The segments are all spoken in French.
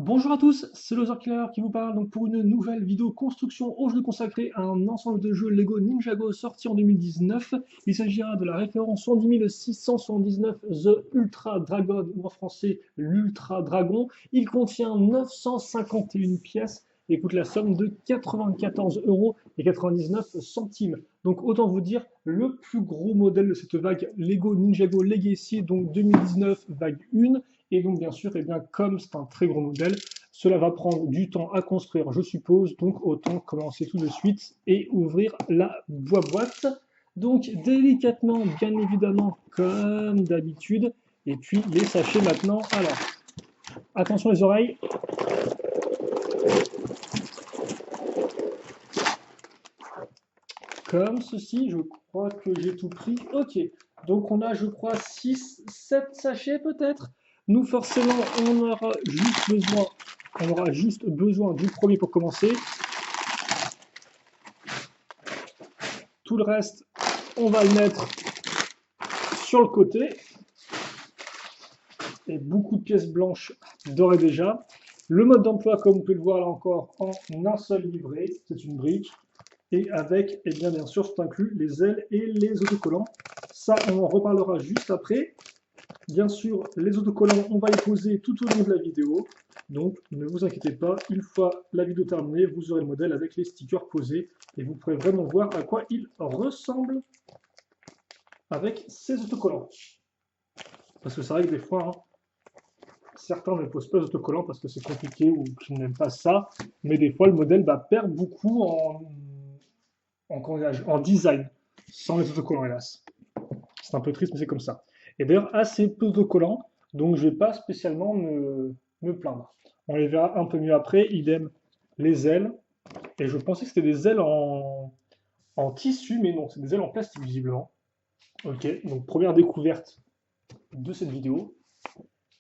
Bonjour à tous, c'est le Killer qui vous parle donc pour une nouvelle vidéo construction aujourd'hui consacrée à un ensemble de jeux Lego Ninjago sorti en 2019. Il s'agira de la référence 110 679 The Ultra Dragon ou en français l'Ultra Dragon. Il contient 951 pièces et coûte la somme de 94,99 €. Donc autant vous dire le plus gros modèle de cette vague Lego Ninjago Legacy, donc 2019 vague 1. Et donc, bien sûr, comme c'est un très gros modèle, cela va prendre du temps à construire, je suppose. Donc, autant commencer tout de suite et ouvrir la boîte. Donc, délicatement, bien évidemment, comme d'habitude. Et puis, les sachets maintenant. Alors, attention les oreilles. Comme ceci, je crois que j'ai tout pris. Ok, donc on a, je crois, 6, 7 sachets peut-être. Nous, forcément, on aura juste besoin du premier pour commencer. Tout le reste, on va le mettre sur le côté. Et beaucoup de pièces blanches d'ores et déjà. Le mode d'emploi, comme vous pouvez le voir là encore, en un seul livret, c'est une brique. Et avec, et bien sûr, c'est inclus les ailes et les autocollants. Ça, on en reparlera juste après. Bien sûr, les autocollants, on va les poser tout au long de la vidéo. Donc, ne vous inquiétez pas, une fois la vidéo terminée, vous aurez le modèle avec les stickers posés. Et vous pourrez vraiment voir à quoi il ressemble avec ces autocollants. Parce que c'est vrai que des fois, certains ne posent pas d'autocollants parce que c'est compliqué ou qu'ils n'aiment pas ça. Mais des fois, le modèle perd beaucoup en design, sans les autocollants, hélas. C'est un peu triste, mais c'est comme ça. Et d'ailleurs, assez peu d'autocollants, donc je ne vais pas spécialement me plaindre. On les verra un peu mieux après. Idem, les ailes. Et je pensais que c'était des ailes en tissu, mais non, c'est des ailes en plastique, visiblement. Ok, donc première découverte de cette vidéo.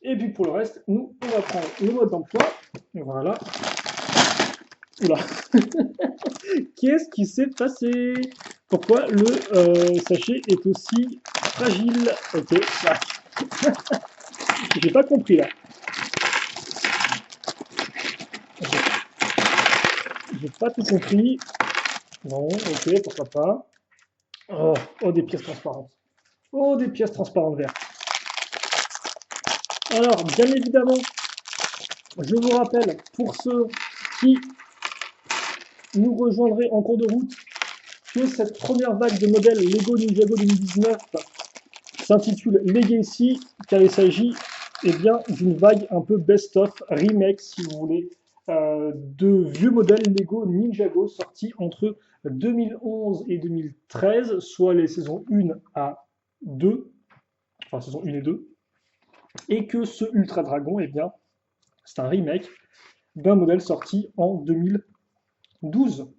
Et puis pour le reste, nous, on va prendre le mode d'emploi. Voilà. Oula. Qu'est-ce qui s'est passé? Pourquoi le sachet est aussi fragile? Ok, là. J'ai pas compris là. J'ai pas tout compris. Bon, ok, pourquoi pas. Oh, oh, des pièces transparentes. Oh, des pièces transparentes vertes. Alors, bien évidemment, je vous rappelle, pour ceux qui nous rejoindraient en cours de route, que cette première vague de modèles Lego Ninjago 2019 s'intitule Legacy, car il s'agit bien d'une vague un peu best-of, remake si vous voulez, de vieux modèles Lego Ninjago sortis entre 2011 et 2013, soit les saisons 1 à 2, enfin saison 1 et 2, et que ce Ultra Dragon, c'est un remake d'un modèle sorti en 2012,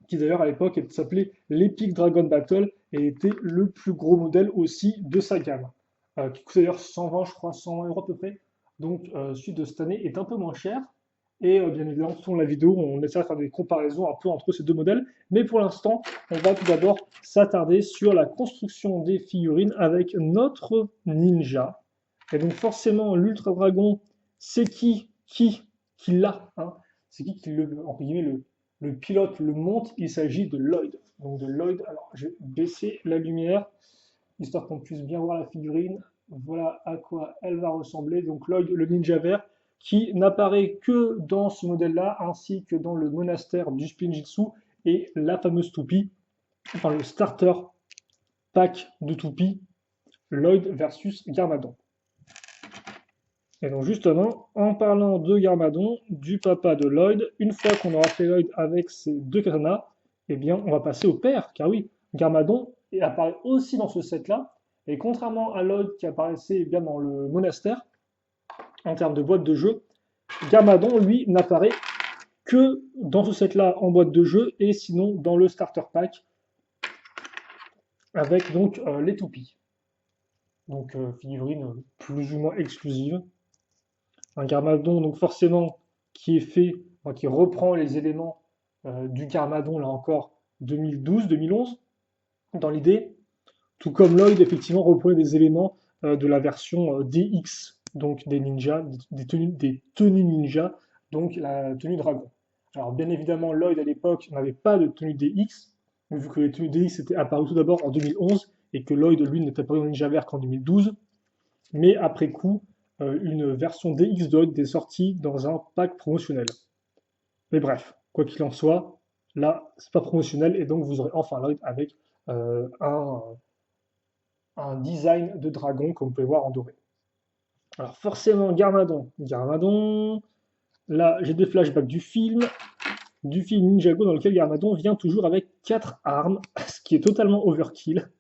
qui d'ailleurs à l'époque s'appelait l'Epic Dragon Battle et était le plus gros modèle aussi de sa gamme, qui coûte d'ailleurs 120, je crois, 100 € à peu près. Donc celui de cette année est un peu moins cher. Et bien évidemment, tout au long de la vidéo, on essaie de faire des comparaisons un peu entre ces deux modèles. Mais pour l'instant, on va tout d'abord s'attarder sur la construction des figurines avec notre ninja. Et donc forcément, l'Ultra Dragon, c'est qui l'a, hein. C'est qui entre guillemets, le pilote le monte? Il s'agit de Lloyd. Donc de Lloyd, alors je vais baisser la lumière, histoire qu'on puisse bien voir la figurine. Voilà à quoi elle va ressembler. Donc Lloyd, le ninja vert, qui n'apparaît que dans ce modèle-là, ainsi que dans le monastère du Spinjitzu et la fameuse toupie, enfin le starter pack de toupie, Lloyd versus Garmadon. Et donc justement, en parlant de Garmadon, du papa de Lloyd, une fois qu'on aura fait Lloyd avec ses deux katanas, on va passer au père, car oui, Garmadon apparaît aussi dans ce set-là, et contrairement à Lloyd qui apparaissait bien dans le monastère, en termes de boîte de jeu, Garmadon, lui, n'apparaît que dans ce set-là en boîte de jeu, et sinon dans le starter pack, avec donc les toupies. Donc figurine plus ou moins exclusive. Un Garmadon, donc forcément, qui est fait, enfin, qui reprend les éléments du Garmadon, là encore, 2012-2011, dans l'idée, tout comme Lloyd, effectivement, reprenait des éléments de la version DX donc des ninjas, des tenues ninja, donc la tenue dragon. Alors bien évidemment, Lloyd à l'époque n'avait pas de tenue DX, vu que les tenues DX étaient apparues tout d'abord en 2011 et que Lloyd, lui, n'était apparu en Ninja Vert qu'en 2012. Mais après coup, une version DX de Lloyd est sortie dans un pack promotionnel. Mais bref, quoi qu'il en soit, là, c'est pas promotionnel et donc vous aurez enfin Lloyd avec un design de dragon comme vous pouvez voir en doré. Alors forcément, Garmadon, là j'ai des flashbacks du film Ninjago dans lequel Garmadon vient toujours avec 4 armes, ce qui est totalement overkill.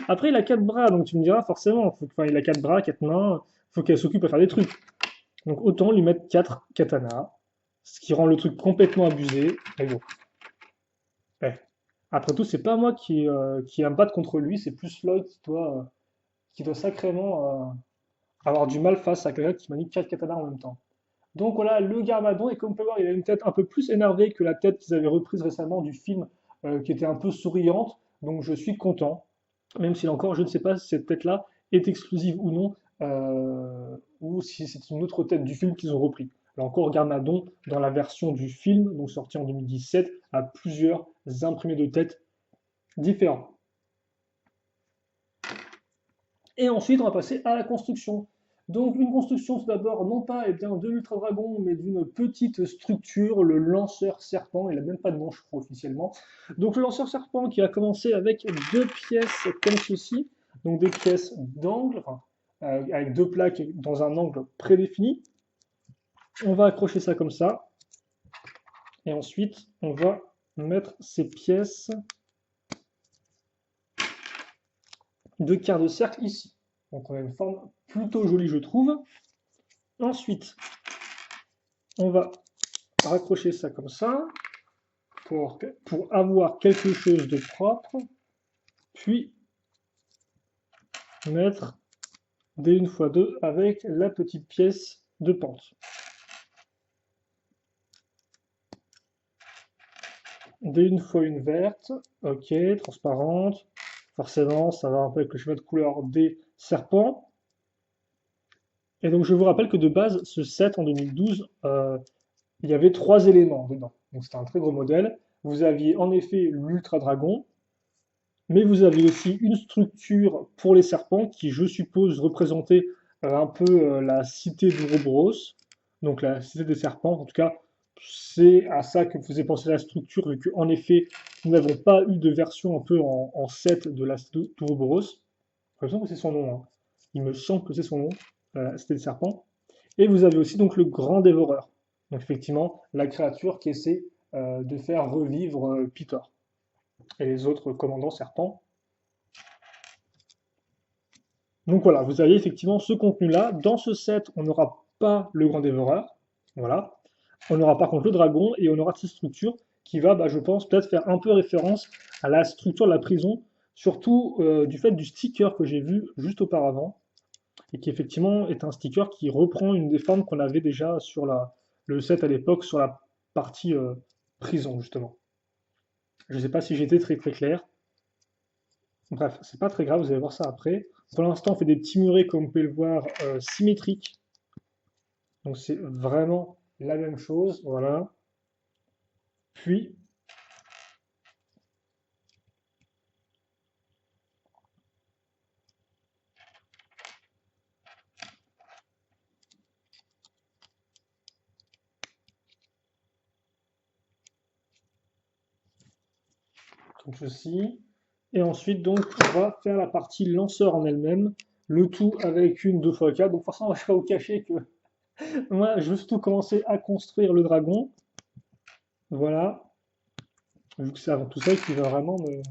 Après il a 4 bras, donc tu me diras forcément, enfin, il a 4 bras, 4 mains, faut qu'elle s'occupe à faire des trucs. Donc autant lui mettre 4 katanas, ce qui rend le truc complètement abusé. Mais bon, eh. Après tout, c'est pas moi qui aime battre contre lui, c'est plus Lloyd qui doit sacrément avoir du mal face à quelqu'un qui manie 4 katanas en même temps. Donc voilà, le Garmadon, et comme on peut voir, il a une tête un peu plus énervée que la tête qu'ils avaient reprise récemment du film, qui était un peu souriante, donc je suis content, même si encore, je ne sais pas si cette tête-là est exclusive ou non, ou si c'est une autre tête du film qu'ils ont repris. Là encore, Garmadon, dans la version du film, donc sorti en 2017, a plusieurs imprimés de tête différents. Et ensuite, on va passer à la construction. Donc, une construction tout d'abord, non pas de l'Ultra Dragon, mais d'une petite structure, le lanceur serpent. Il n'a même pas de nom, je crois, officiellement. Donc, le lanceur serpent qui a commencé avec 2 pièces comme ceci, donc des pièces d'angle, enfin, avec 2 plaques dans un angle prédéfini. On va accrocher ça comme ça. Et ensuite, on va mettre ces pièces de quart de cercle ici. Donc on a une forme plutôt jolie, je trouve. Ensuite, on va raccrocher ça comme ça pour avoir quelque chose de propre. Puis mettre des 1x2 avec la petite pièce de pente. Des 1x1 verte, ok, transparente. Forcément, ça va un peu avec le schéma de couleur des serpents. Et donc je vous rappelle que de base, ce set en 2012, il y avait 3 éléments dedans. Donc c'était un très gros modèle. Vous aviez en effet l'Ultra Dragon, mais vous aviez aussi une structure pour les serpents qui, je suppose, représentait un peu la cité d'Ouroboros, donc la cité des serpents. En tout cas, c'est à ça que faisait penser la structure, vu qu'en effet, nous n'avons pas eu de version un peu en 7 de la cité d'Ouroboros. Il me semble que c'est son nom, hein. Il me semble que c'est son nom, la cité des serpents. Et vous avez aussi donc le grand dévoreur. Donc effectivement, la créature qui essaie de faire revivre Pitor et les autres commandants serpents. Donc voilà, vous avez effectivement ce contenu-là. Dans ce set, on n'aura pas le grand dévoreur. Voilà. On aura par contre le dragon et on aura cette structure qui va, je pense, peut-être faire un peu référence à la structure de la prison, surtout du fait du sticker que j'ai vu juste auparavant, et qui effectivement est un sticker qui reprend une des formes qu'on avait déjà sur le set à l'époque, sur la partie prison, justement. Je ne sais pas si j'étais très très clair. Bref, c'est pas très grave, vous allez voir ça après. Pour l'instant, on fait des petits murets, comme vous pouvez le voir, symétriques. Donc c'est vraiment la même chose, voilà. Puis, comme ceci. Et ensuite, donc, on va faire la partie lanceur en elle-même, le tout avec une 2x4. Donc forcément, je ne vais pas vous cacher que moi, je veux surtout commencer à construire le dragon. Voilà. Vu que c'est avant tout ça qui va vraiment me...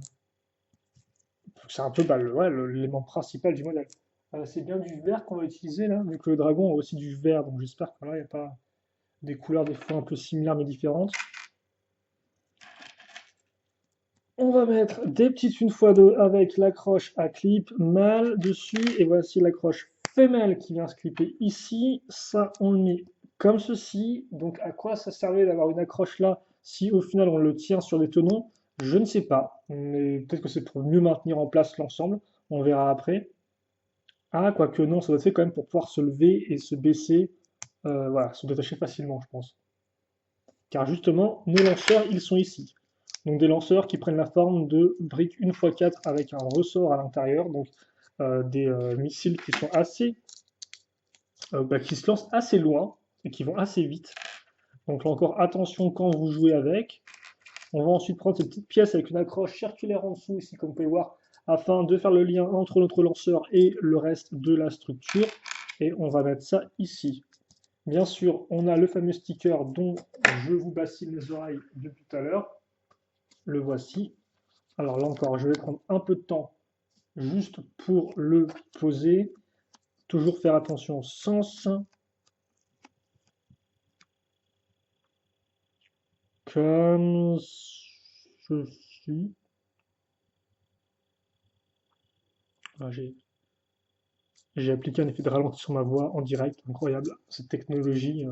C'est un peu l'élément principal du modèle. C'est bien du vert qu'on va utiliser là, vu que le dragon a aussi du vert, donc j'espère que là, il n'y a pas des couleurs des fois un peu similaires mais différentes. On va mettre des petites 1x2 avec l'accroche à clip mâle dessus, et voici l'accroche femelle qui vient se clipper ici. Ça, on le met comme ceci. Donc à quoi ça servait d'avoir une accroche là si au final on le tient sur des tenons? Je ne sais pas, mais peut-être que c'est pour mieux maintenir en place l'ensemble, on verra après. Ah, quoique non, ça doit être fait quand même pour pouvoir se lever et se baisser, voilà, se détacher facilement, je pense. Car justement, nos lanceurs, ils sont ici. Donc des lanceurs qui prennent la forme de briques 1x4 avec un ressort à l'intérieur, donc des missiles qui sont assez, qui se lancent assez loin et qui vont assez vite. Donc là encore, attention quand vous jouez avec. On va ensuite prendre cette petite pièce avec une accroche circulaire en dessous, ici comme vous pouvez voir, afin de faire le lien entre notre lanceur et le reste de la structure. Et on va mettre ça ici. Bien sûr, on a le fameux sticker dont je vous bassine les oreilles depuis tout à l'heure. Le voici. Alors là encore, je vais prendre un peu de temps juste pour le poser. Toujours faire attention au sens. Comme ceci. Ah, j'ai appliqué un effet de ralenti sur ma voix en direct, incroyable, cette technologie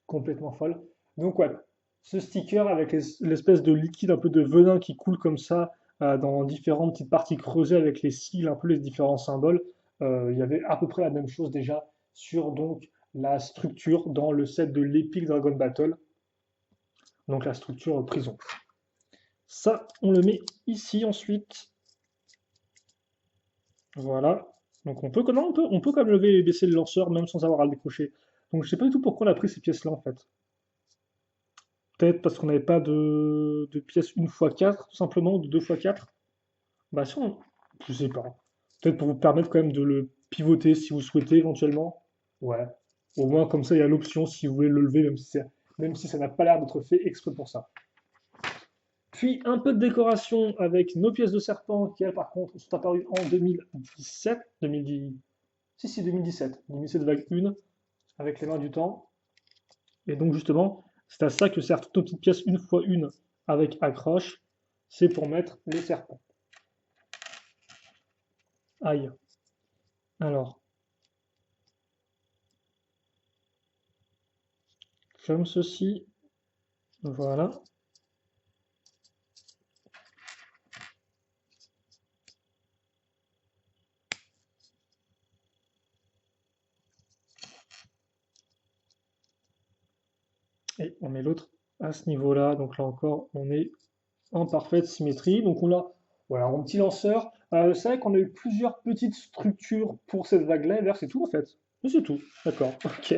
complètement folle. Donc ouais, ce sticker avec l'espèce de liquide, un peu de venin qui coule comme ça dans différentes petites parties creusées avec les cils, un peu les différents symboles, il y avait à peu près la même chose déjà sur donc la structure dans le set de l'Epic Dragon Battle, donc la structure prison. Ça, on le met ici ensuite. Voilà. Donc non, on peut quand même lever et baisser le lanceur même sans avoir à le décrocher. Donc je sais pas du tout pourquoi on a pris ces pièces-là en fait. Peut-être parce qu'on n'avait pas de pièces 1x4, tout simplement, de 2x4. Bah si on... Je sais pas. Peut-être pour vous permettre quand même de le pivoter si vous souhaitez éventuellement. Ouais. Au moins comme ça il y a l'option si vous voulez le lever, même si ça n'a pas l'air d'être fait exprès pour ça. Puis un peu de décoration avec nos pièces de serpent qui elles par contre sont apparues en 2017, 2010, si 2017, 2017 vague 1 avec les mains du temps. Et donc justement, c'est à ça que servent toutes nos petites pièces 1x1 avec accroche, c'est pour mettre les serpents. Aïe. Alors, comme ceci, voilà. Et on met l'autre à ce niveau-là. Donc là encore, on est en parfaite symétrie. Donc on a voilà, un petit lanceur. C'est vrai qu'on a eu plusieurs petites structures pour cette vague-là. D'ailleurs, c'est tout en fait. Mais c'est tout. D'accord. Ok.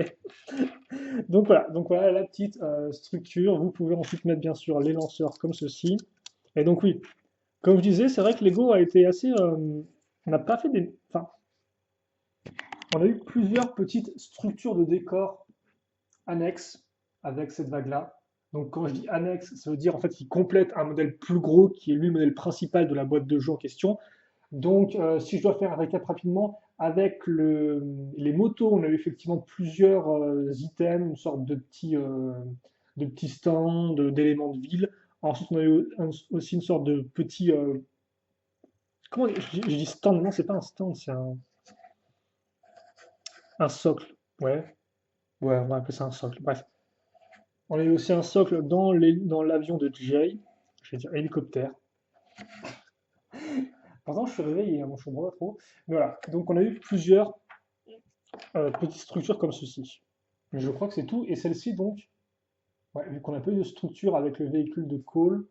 Donc voilà la petite structure. Vous pouvez ensuite mettre bien sûr les lanceurs comme ceci. Et donc oui, comme je disais, c'est vrai que Lego a été assez. On n'a pas fait des. Enfin, on a eu plusieurs petites structures de décor annexes avec cette vague-là. Donc quand je dis annexe, ça veut dire en fait qu'il complète un modèle plus gros qui est lui le modèle principal de la boîte de jeu en question. Donc si je dois faire un récap rapidement, avec les motos, on a eu effectivement plusieurs items, une sorte de petits stands, d'éléments de ville. Ensuite, on a eu aussi une sorte de petit. Comment je dis stand? Non, c'est pas un stand, c'est un socle. Ouais, ouais, on va appeler ça un socle. Bref. On a eu aussi un socle dans l'avion de Jay, je vais dire hélicoptère. Pourtant, je suis réveillé, hein, mon je comprends pas trop. Mais voilà, donc on a eu plusieurs petites structures comme ceci. Je crois que c'est tout. Et celle-ci, donc, ouais, vu qu'on a pas eu de structure avec le véhicule de Cole,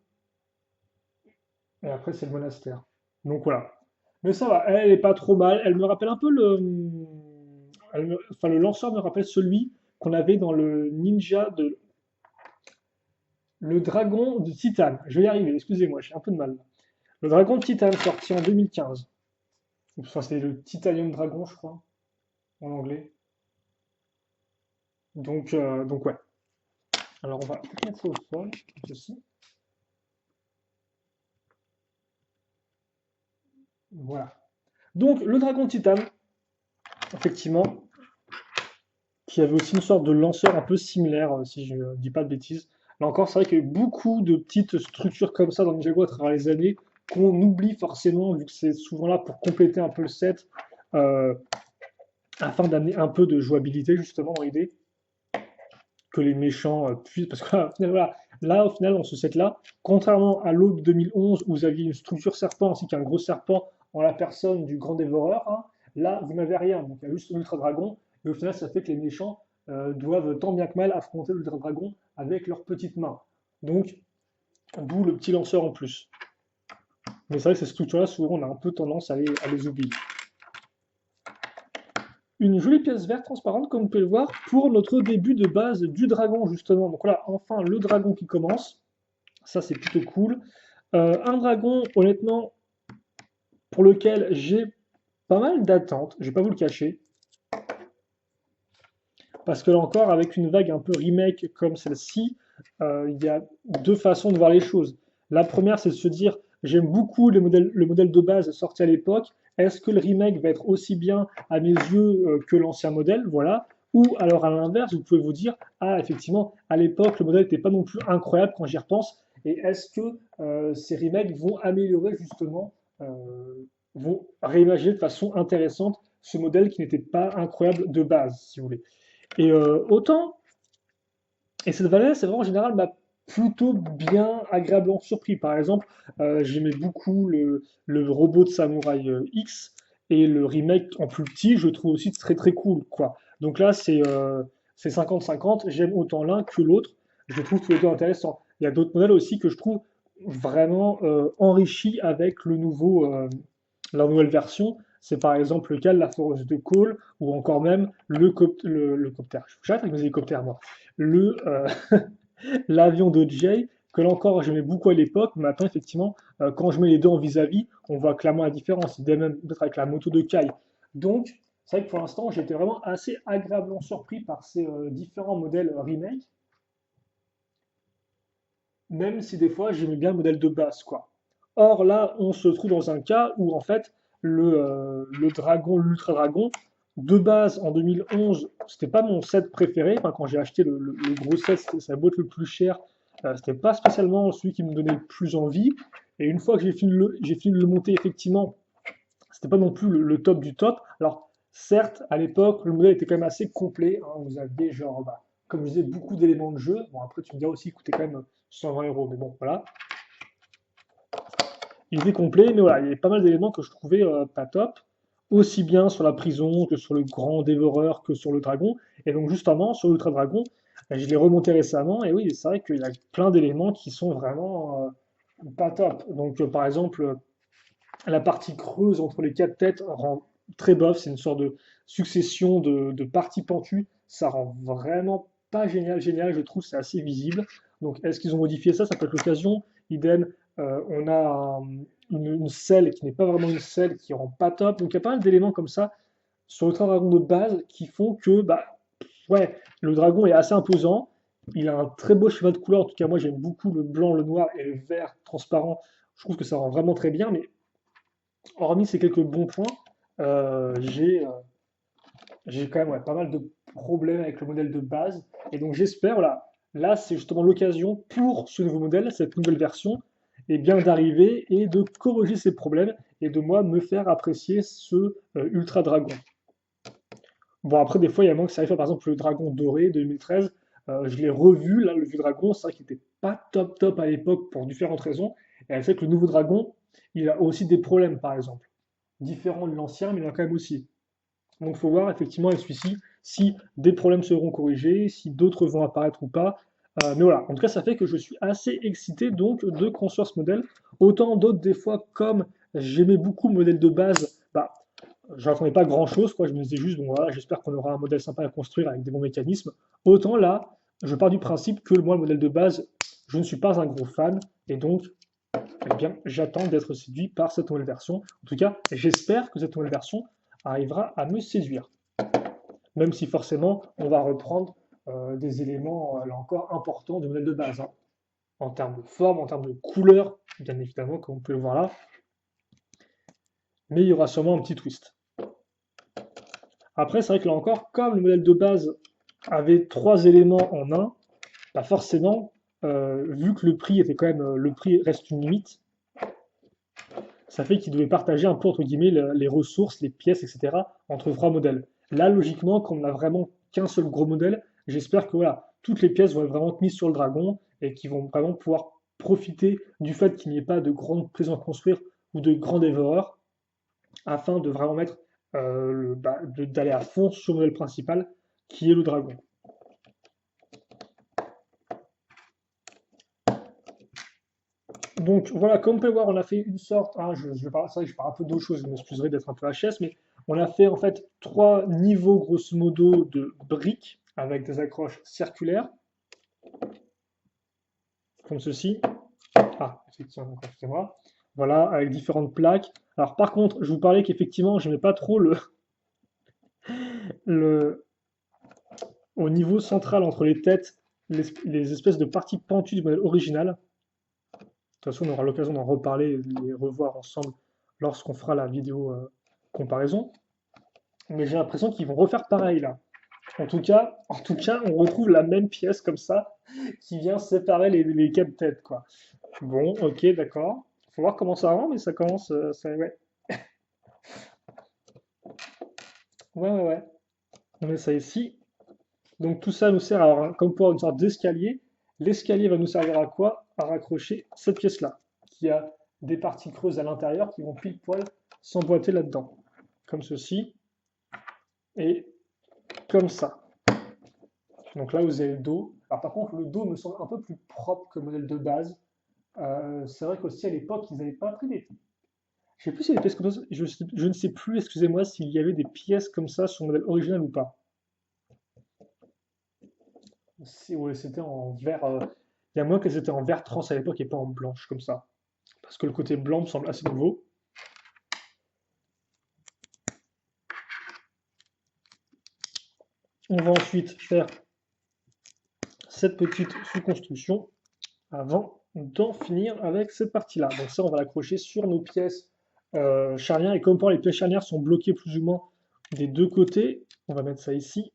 et après c'est le monastère. Donc voilà. Mais ça va, elle est pas trop mal. Elle me rappelle un peu enfin, le lanceur me rappelle celui qu'on avait dans le ninja de le dragon de Titane. Je vais y arriver, excusez-moi, j'ai un peu de mal. Le dragon de Titane sorti en 2015. Enfin, c'est le Titanium Dragon, je crois, en anglais. Donc ouais. Alors on va mettre ça au sol, comme ceci. Voilà. Donc le dragon de Titane, effectivement, qui avait aussi une sorte de lanceur un peu similaire, si je ne dis pas de bêtises. Là encore, c'est vrai qu'il y a eu beaucoup de petites structures comme ça dans Ninjago à travers les années qu'on oublie forcément, vu que c'est souvent là pour compléter un peu le set, euh, afin d'amener un peu de jouabilité justement dans l'idée que les méchants puissent. Parce que là, au final, voilà, là, au final, dans ce set-là, contrairement à l'autre 2011 où vous aviez une structure serpent ainsi qu'un gros serpent en la personne du grand dévoreur, hein, Là, vous n'avez rien, donc il y a juste l'Ultra Dragon, et au final, ça fait que les méchants doivent tant bien que mal affronter l'Ultra Dragon avec leurs petites mains. Donc, d'où le petit lanceur en plus. Mais c'est vrai que ces structures-là, souvent, on a un peu tendance à les oublier. Une jolie pièce verte transparente, comme vous pouvez le voir, pour notre début de base du dragon, justement. Donc là, enfin, le dragon qui commence. Ça, c'est plutôt cool. Un dragon, honnêtement, pour lequel j'ai pas mal d'attentes, je vais pas vous le cacher. Parce que là encore, avec une vague un peu remake comme celle-ci, il y a deux façons de voir les choses. La première, c'est de se dire, j'aime beaucoup le modèle de base sorti à l'époque. Est-ce que le remake va être aussi bien à mes yeux que l'ancien modèle? Voilà. Ou alors à l'inverse, vous pouvez vous dire, ah effectivement, à l'époque, le modèle n'était pas non plus incroyable quand j'y repense. Et est-ce que ces remakes vont améliorer justement, vont réimaginer de façon intéressante ce modèle qui n'était pas incroyable de base, si vous voulez. Et autant, et cette valeur, c'est vraiment en général m'a plutôt bien agréablement surpris. Par exemple, j'aimais beaucoup le robot de Samouraï X et le remake en plus petit, je trouve aussi très très cool, quoi. Donc là, c'est 50-50, j'aime autant l'un que l'autre, je trouve tous les deux intéressants. Il y a d'autres modèles aussi que je trouve vraiment enrichis avec la nouvelle version. C'est par exemple le cas de la Force de Cole ou encore même le coptère. J'arrête avec mes hélicoptères, moi. Le, l'avion de Jay, que là encore j'aimais beaucoup à l'époque. Maintenant, effectivement, quand je mets les deux en vis-à-vis, on voit clairement la différence. Idem même peut-être avec la moto de Kai. Donc, c'est vrai que pour l'instant, j'étais vraiment assez agréablement surpris par ces différents modèles remake, même si des fois j'aimais bien le modèle de base, quoi. Or là, on se trouve dans un cas où en fait le dragon, l'ultra dragon, de base en 2011, c'était pas mon set préféré. Enfin, quand j'ai acheté le gros set, c'était sa boîte le plus cher. C'était pas spécialement celui qui me donnait le plus envie. Et une fois que j'ai fini de le monter, effectivement, c'était pas non plus le top du top. Alors, certes, à l'époque, le modèle était quand même assez complet, hein. Vous aviez genre, bah, comme je disais, beaucoup d'éléments de jeu. Bon, après, tu me diras aussi, il coûtait quand même 120 euros. Mais bon, voilà. Il était complet, mais voilà, il y avait pas mal d'éléments que je trouvais pas top. Aussi bien sur la prison que sur le grand dévoreur que sur le dragon. Et donc, justement, sur l'Ultra Dragon, je l'ai remonté récemment. Et oui, c'est vrai qu'il y a plein d'éléments qui sont vraiment pas top. Donc, par exemple, la partie creuse entre les quatre têtes rend très bof. C'est une sorte de succession de parties pentues. Ça rend vraiment pas génial, génial. Je trouve c'est assez visible. Donc, est-ce qu'ils ont modifié ça? Ça peut être l'occasion. Idem, on a une selle qui n'est pas vraiment une selle qui rend pas top. Donc, il y a pas mal d'éléments comme ça sur le dragon de base qui font que, bah, ouais, le dragon est assez imposant. Il a un très beau schéma de couleur. En tout cas, moi, j'aime beaucoup le blanc, le noir et le vert transparent. Je trouve que ça rend vraiment très bien. Mais hormis ces quelques bons points, euh, j'ai euh, j'ai quand même ouais, pas mal de problèmes avec le modèle de base. Et donc j'espère, voilà, là c'est justement l'occasion pour ce nouveau modèle, cette nouvelle version, et bien d'arriver et de corriger ces problèmes et de moi me faire apprécier ce Ultra Dragon. Bon après des fois il y a moins que ça arrive, par exemple le Dragon doré de 2013, je l'ai revu, là le vieux dragon, c'est vrai qu'il n'était pas top top à l'époque pour différentes raisons, et elle fait que le nouveau dragon, il a aussi des problèmes par exemple, différents de l'ancien, mais il en a quand même aussi. Donc, il faut voir effectivement avec celui-ci si des problèmes seront corrigés, si d'autres vont apparaître ou pas. Mais voilà, en tout cas, ça fait que je suis assez excité donc de construire ce modèle. Autant d'autres, des fois, comme j'aimais beaucoup le modèle de base, bah, je n'attendais pas grand-chose, quoi. Je me disais juste, bon voilà, j'espère qu'on aura un modèle sympa à construire avec des bons mécanismes. Autant là, je pars du principe que moi, le modèle de base, je ne suis pas un gros fan, et donc, eh bien, j'attends d'être séduit par cette nouvelle version. En tout cas, j'espère que cette nouvelle version arrivera à me séduire. Même si forcément, on va reprendre des éléments, là encore, importants du modèle de base, hein. En termes de forme, en termes de couleur, bien évidemment, comme vous pouvez le voir là. Mais il y aura sûrement un petit twist. Après, c'est vrai que là encore, comme le modèle de base avait trois éléments en un, bah forcément, vu que le prix était quand même, le prix reste une limite, ça fait qu'ils devaient partager un peu, entre guillemets, les ressources, les pièces, etc., entre trois modèles. Là, logiquement, comme on n'a vraiment qu'un seul gros modèle, j'espère que voilà, toutes les pièces vont être vraiment mises sur le dragon et qu'ils vont vraiment pouvoir profiter du fait qu'il n'y ait pas de grande prison à construire ou de grands dévoreurs, afin de vraiment mettre d'aller à fond sur le modèle principal, qui est le dragon. Donc voilà, comme vous pouvez voir, on a fait une sorte, c'est vrai que je parle un peu d'autre chose, je m'excuserai d'être un peu HS, mais on a fait en fait 3 niveaux grosso modo de briques avec des accroches circulaires, comme ceci. Ah, effectivement, excusez-moi. Voilà, avec différentes plaques. Alors par contre, je vous parlais qu'effectivement, je n'aimais pas trop le, au niveau central entre les têtes, les espèces de parties pentues du modèle original. De toute façon, on aura l'occasion d'en reparler et de les revoir ensemble lorsqu'on fera la vidéo comparaison. Mais j'ai l'impression qu'ils vont refaire pareil là. En tout cas, on retrouve la même pièce comme ça qui vient séparer les quatre têtes, quoi. Bon, ok, d'accord. Faut voir comment ça rend, mais ça commence. Ouais. Ouais, ouais, ouais. On met ça ici. Donc tout ça nous sert à avoir comme pour une sorte d'escalier. L'escalier va nous servir à quoi? À raccrocher cette pièce-là, qui a des parties creuses à l'intérieur qui vont pile poil s'emboîter là-dedans. Comme ceci et comme ça. Donc là, vous avez le dos. Alors par contre, le dos me semble un peu plus propre que le modèle de base. C'est vrai qu'aussi à l'époque, ils n'avaient pas pris des. Je sais plus s'il y a des pièces comme ça. Je ne sais plus, excusez-moi, s'il y avait des pièces comme ça sur le modèle original ou pas. Ouais, c'était en vert. Il y a moins qu'elles étaient en vert trans à l'époque et pas en blanche comme ça. Parce que le côté blanc me semble assez nouveau. On va ensuite faire cette petite sous-construction avant d'en finir avec cette partie-là. Donc ça, on va l'accrocher sur nos pièces charnières. Et comme pour les pièces charnières sont bloquées plus ou moins des deux côtés, on va mettre ça ici.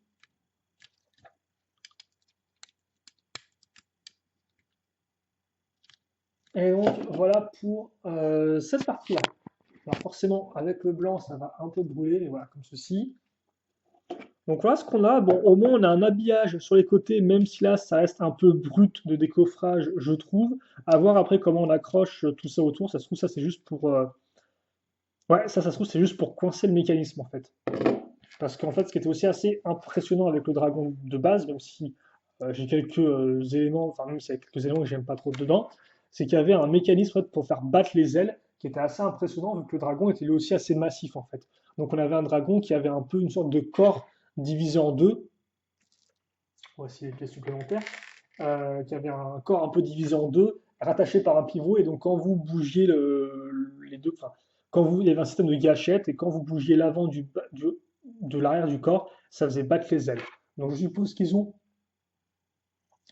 Et donc voilà pour cette partie-là. Alors forcément, avec le blanc, ça va un peu brûler, mais voilà, comme ceci. Donc voilà ce qu'on a. Bon, au moins on a un habillage sur les côtés, même si là ça reste un peu brut de décoffrage, je trouve. À voir après comment on accroche tout ça autour. Ça se trouve, ça c'est juste pour. Ouais, ça se trouve, c'est juste pour coincer le mécanisme en fait. Parce qu'en fait, ce qui était aussi assez impressionnant avec le dragon de base, même si j'ai quelques éléments, enfin même s'il y a quelques éléments que j'aime pas trop dedans, c'est qu'il y avait un mécanisme en fait, pour faire battre les ailes qui était assez impressionnant vu que le dragon était lui aussi assez massif en fait. Donc on avait un dragon qui avait un peu une sorte de corps divisé en deux. Voici les pièces supplémentaires. Qui avait un corps un peu divisé en deux, rattaché par un pivot, et donc quand vous bougiez les deux, enfin, il y avait un système de gâchette, et quand vous bougiez l'avant de l'arrière du corps, ça faisait battre les ailes. Donc je suppose qu'ils ont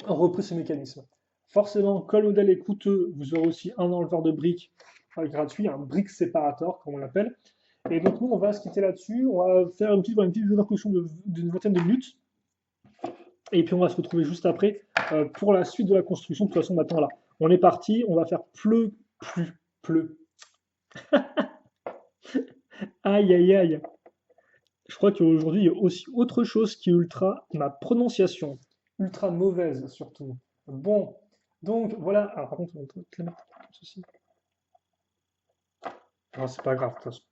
repris ce mécanisme. Forcément, quand le modèle est coûteux, vous aurez aussi un enleveur de briques gratuit, un brick séparateur, comme on l'appelle. Et donc nous, on va se quitter là-dessus. On va faire une petite vidéo d'introduction d'une vingtaine de minutes. Et puis on va se retrouver juste après pour la suite de la construction. De toute façon, maintenant là, on est parti. On va faire pleu. Aïe, aïe, aïe. Je crois qu'aujourd'hui, il y a aussi autre chose qui est ma prononciation. Ultra mauvaise, surtout. Bon, donc voilà. Alors par contre, on va te la mettre comme ceci. Non, c'est pas grave, de toute façon.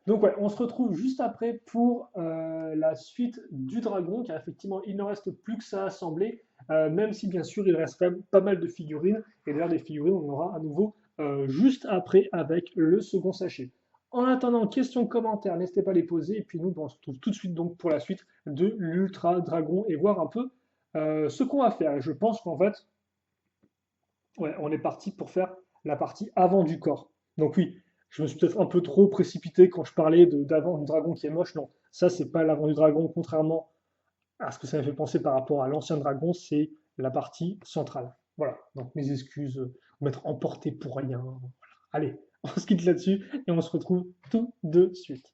Donc ouais, on se retrouve juste après pour la suite du dragon, car effectivement, il ne reste plus que ça à assembler, même si bien sûr, il reste quand même pas mal de figurines, et d'ailleurs des figurines, on aura à nouveau juste après avec le second sachet. En attendant, questions, commentaires, n'hésitez pas à les poser, et puis nous, on se retrouve tout de suite donc pour la suite de l'Ultra Dragon, et voir un peu ce qu'on va faire. Et je pense qu'en fait, ouais, on est parti pour faire la partie avant du corps. Donc oui, je me suis peut-être un peu trop précipité quand je parlais d'avant du dragon qui est moche. Non, ça c'est pas l'avant du dragon, contrairement à ce que ça m'a fait penser par rapport à l'ancien dragon, c'est la partie centrale. Voilà, donc mes excuses, m'être emporté pour rien. Voilà. Allez, on se quitte là-dessus et on se retrouve tout de suite.